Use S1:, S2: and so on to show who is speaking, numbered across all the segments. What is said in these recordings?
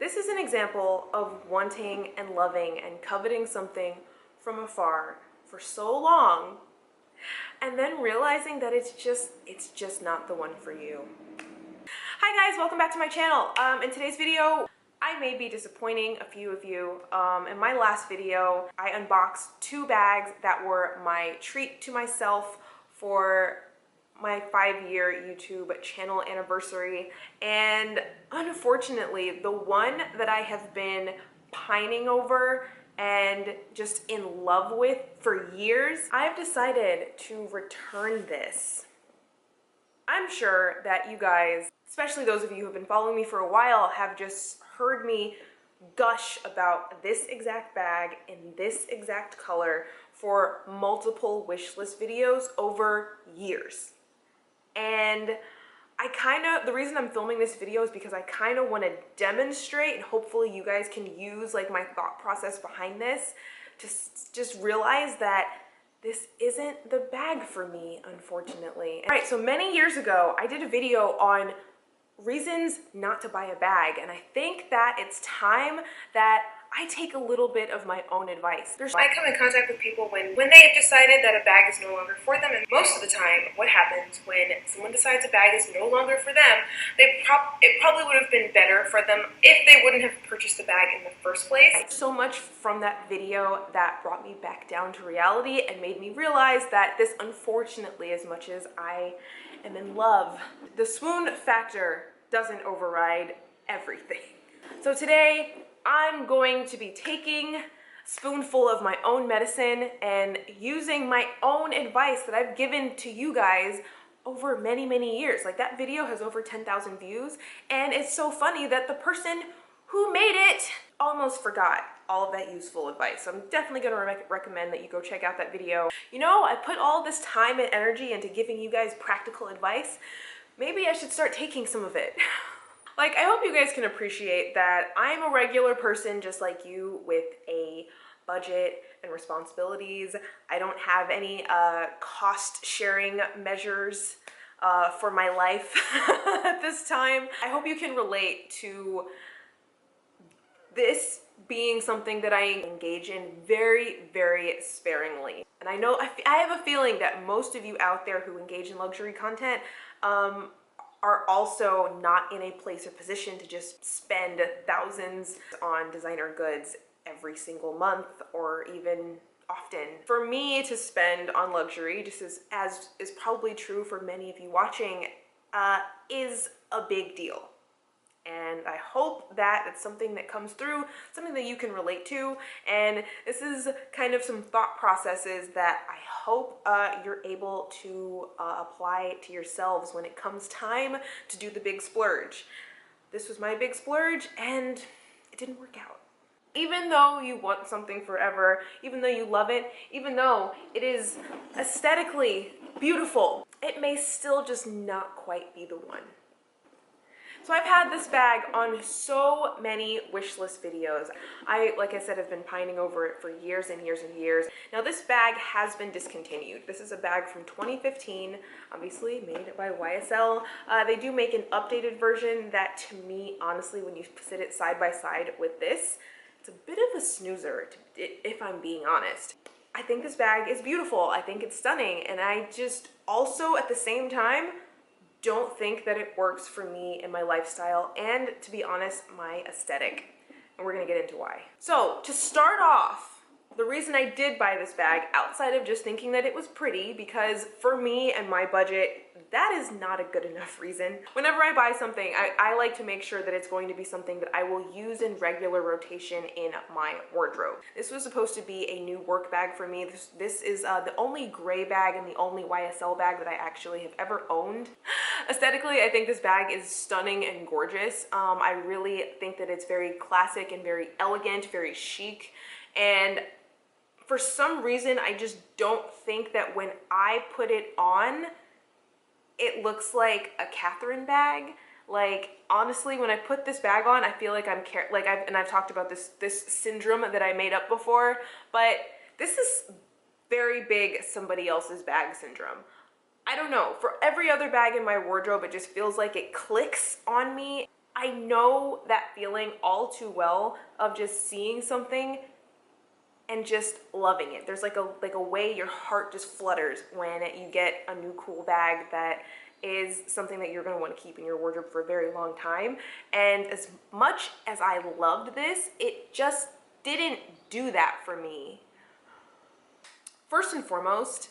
S1: This is an example of wanting and loving and coveting something from afar for so long and then realizing that it's just not the one for you. Hi guys, welcome back to my channel. In today's video, I may be disappointing a few of you. In my last video, I unboxed 2 bags that were my treat to myself for my 5-year YouTube channel anniversary, and unfortunately the one that I have been pining over and just in love with for years, I've decided to return this. I'm sure that you guys, especially those of you who have been following me for a while, have just heard me gush about this exact bag in this exact color for multiple wish list videos over years. And the reason I'm filming this video is because I kind of want to demonstrate, and hopefully you guys can use like my thought process behind this to just realize that this isn't the bag for me, unfortunately. All right, so many years ago, I did a video on reasons not to buy a bag, and I think that it's time that I take a little bit of my own advice. I come in contact with people when they have decided that a bag is no longer for them, and most of the time what happens when someone decides a bag is no longer for them, it probably would have been better for them if they wouldn't have purchased the bag in the first place. So much from that video that brought me back down to reality and made me realize that this, unfortunately, as much as I am in love, the swoon factor doesn't override everything. So today, I'm going to be taking a spoonful of my own medicine and using my own advice that I've given to you guys over many, many years. Like, that video has over 10,000 views, and it's so funny that the person who made it almost forgot all of that useful advice. So I'm definitely gonna recommend that you go check out that video. You know, I put all this time and energy into giving you guys practical advice. Maybe I should start taking some of it. Like, I hope you guys can appreciate that I'm a regular person just like you with a budget and responsibilities. I don't have any cost sharing measures for my life at this time. I hope you can relate to this being something that I engage in very, very sparingly. And I know, I have a feeling that most of you out there who engage in luxury content are also not in a place or position to just spend thousands on designer goods every single month or even often. For me to spend on luxury, just as is probably true for many of you watching, is a big deal. And I hope that it's something that comes through, something that you can relate to. And this is kind of some thought processes that I hope you're able to apply to yourselves when it comes time to do the big splurge. This was my big splurge, and it didn't work out. Even though you want something forever, even though you love it, even though it is aesthetically beautiful, it may still just not quite be the one. So I've had this bag on so many wish list videos. Like I said, have been pining over it for years and years and years. Now, this bag has been discontinued. This is a bag from 2015, obviously made by YSL. They do make an updated version that, to me, honestly, when you sit it side by side with this, it's a bit of a snoozer, if I'm being honest. I think this bag is beautiful. I think it's stunning. And I just also, at the same time, don't think that it works for me and my lifestyle, and, to be honest, my aesthetic. And we're gonna get into why. So, to start off, the reason I did buy this bag, outside of just thinking that it was pretty, because for me and my budget, that is not a good enough reason. Whenever I buy something, I like to make sure that it's going to be something that I will use in regular rotation in my wardrobe. This was supposed to be a new work bag for me. This is the only gray bag and the only YSL bag that I actually have ever owned. Aesthetically, I think this bag is stunning and gorgeous. I really think that it's very classic and very elegant, very chic, and for some reason, I just don't think that when I put it on, it looks like a Katherine bag. Like, honestly, when I put this bag on, I feel like I've talked about this syndrome that I made up before, but this is very big somebody else's bag syndrome. I don't know, for every other bag in my wardrobe, it just feels like it clicks on me. I know that feeling all too well of just seeing something and just loving it. There's like a way your heart just flutters when you get a new cool bag that is something that you're going to want to keep in your wardrobe for a very long time. And as much as I loved this, it just didn't do that for me. First and foremost,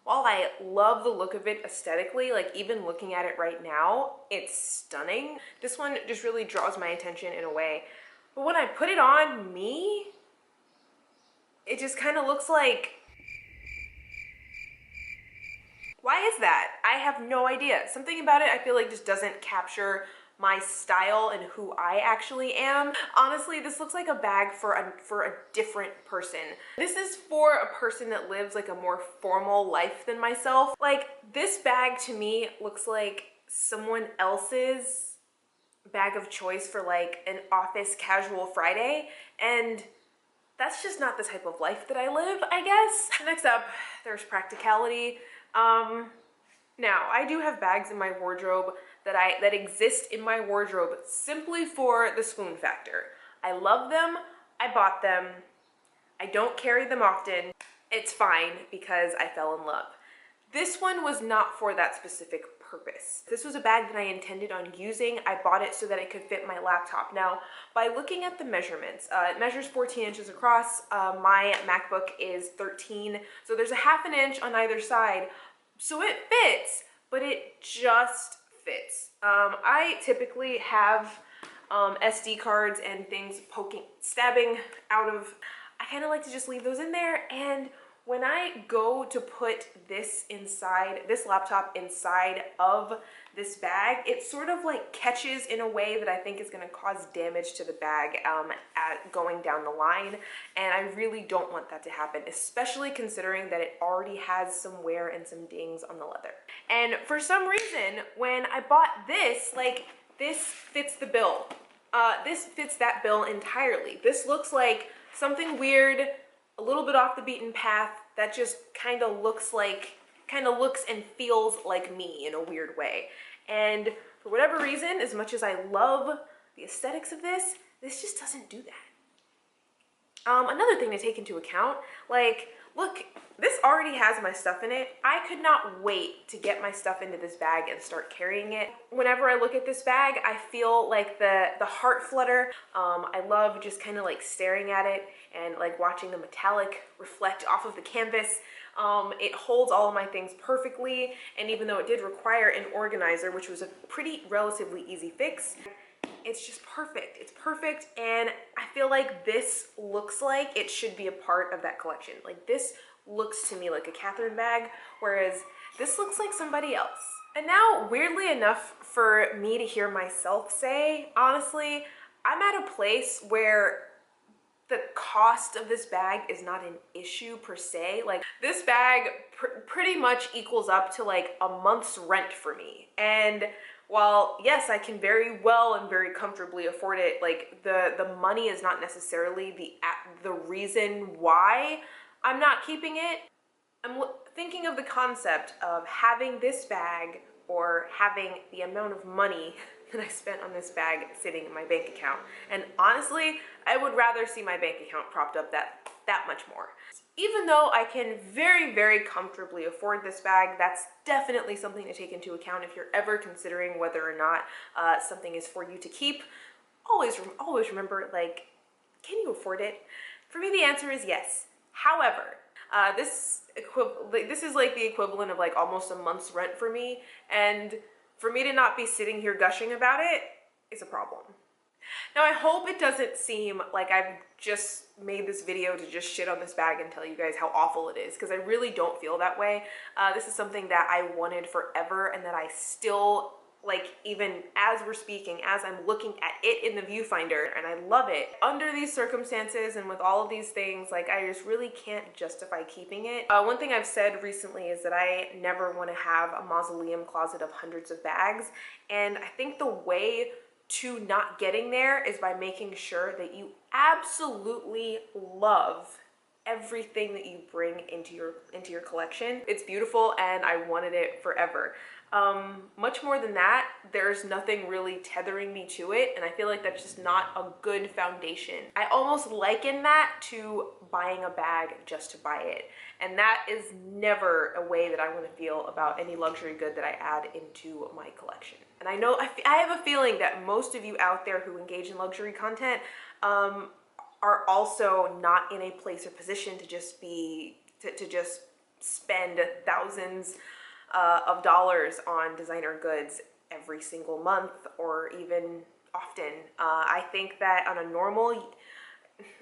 S1: while I love the look of it aesthetically, like even looking at it right now, it's stunning. This one just really draws my attention in a way. But when I put it on me, it just kind of looks like, why is that? I have no idea. Something about it I feel like just doesn't capture my style and who I actually am. Honestly, this looks like a bag for a different person. This is for a person that lives like a more formal life than myself. Like, this bag to me looks like someone else's bag of choice for like an office casual Friday, and that's just not the type of life that I live, I guess. Next up, there's Practicality. Now, I do have bags in my wardrobe that exist in my wardrobe simply for the swoon factor. I love them, I bought them, I don't carry them often. It's fine because I fell in love. This one was not for that specific purpose. This was a bag that I intended on using. I bought it so that it could fit my laptop. Now, by looking at the measurements, it measures 14 inches across. My MacBook is 13, so there's a ½ inch on either side. So it fits, but it just fits. I typically have SD cards and things stabbing out of, I kind of like to just leave those in there, and when I go to put this laptop inside of this bag, it sort of like catches in a way that I think is gonna cause damage to the bag going down the line. And I really don't want that to happen, especially considering that it already has some wear and some dings on the leather. And for some reason, when I bought this, like, this fits the bill. This fits that bill entirely. This looks like something weird, a little bit off the beaten path, that just kind of looks and feels like me in a weird way. And for whatever reason, as much as I love the aesthetics of this just doesn't do that. Another thing to take into account, like, look, this already has my stuff in it. I could not wait to get my stuff into this bag and start carrying it. Whenever I look at this bag, I feel like the heart flutter. I love just kind of like staring at it and like watching the metallic reflect off of the canvas. It holds all of my things perfectly, and even though it did require an organizer, which was a pretty relatively easy fix, it's just perfect. It's perfect, and I feel like this looks like it should be a part of that collection. Like, this looks to me like a Katherine bag, whereas this looks like somebody else. And now, weirdly enough for me to hear myself say, honestly, I'm at a place where the cost of this bag is not an issue per se. Like, this bag pretty much equals up to like a month's rent for me. And while yes, I can very well and very comfortably afford it, like the money is not necessarily the reason why I'm not keeping it. I'm thinking of the concept of having this bag or having the amount of money that I spent on this bag sitting in my bank account. And honestly, I would rather see my bank account propped up that much more. Even though I can very, very comfortably afford this bag, that's definitely something to take into account if you're ever considering whether or not something is for you to keep. Always remember, like, can you afford it? For me, the answer is yes. However, this is like the equivalent of like almost a month's rent for me, and for me to not be sitting here gushing about it is a problem. Now, I hope it doesn't seem like I've just made this video to just shit on this bag and tell you guys how awful it is, because I really don't feel that way. This is something that I wanted forever and that I still, like, even as we're speaking, as I'm looking at it in the viewfinder, and I love it. Under these circumstances and with all of these things, like, I just really can't justify keeping it. One thing I've said recently is that I never want to have a mausoleum closet of hundreds of bags, and I think the way to not getting there is by making sure that you absolutely love everything that you bring into your collection. It's beautiful and I wanted it forever. Much more than that, there's nothing really tethering me to it, and I feel like that's just not a good foundation. I almost liken that to buying a bag just to buy it, and that is never a way that I want to feel about any luxury good that I add into my collection. And I know, I have a feeling that most of you out there who engage in luxury content are also not in a place or position to just to just spend thousands of dollars on designer goods every single month or even often. I think that on a normal,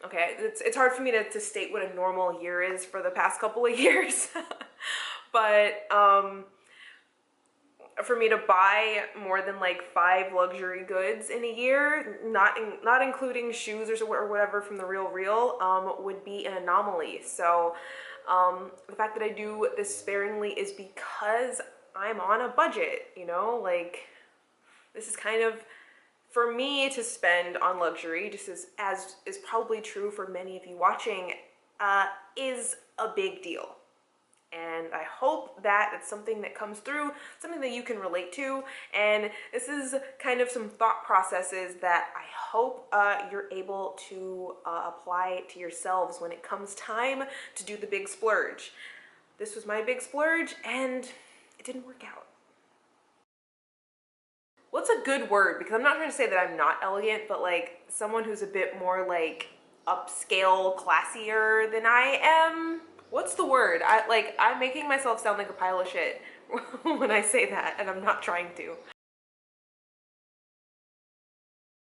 S1: okay, it's hard for me to state what a normal year is for the past couple of years, but for me to buy more than like 5 luxury goods in a year, not including shoes or whatever from the Real, would be an anomaly. So the fact that I do this sparingly is because I'm on a budget, you know, like this is kind of, for me to spend on luxury, just as is probably true for many of you watching, is a big deal. And I hope that it's something that comes through, something that you can relate to. And this is kind of some thought processes that I hope you're able to apply to yourselves when it comes time to do the big splurge. This was my big splurge and it didn't work out. What's a good word? Because I'm not trying to say that I'm not elegant, but like someone who's a bit more like upscale, classier than I am. What's the word? I'm making myself sound like a pile of shit when I say that, and I'm not trying to.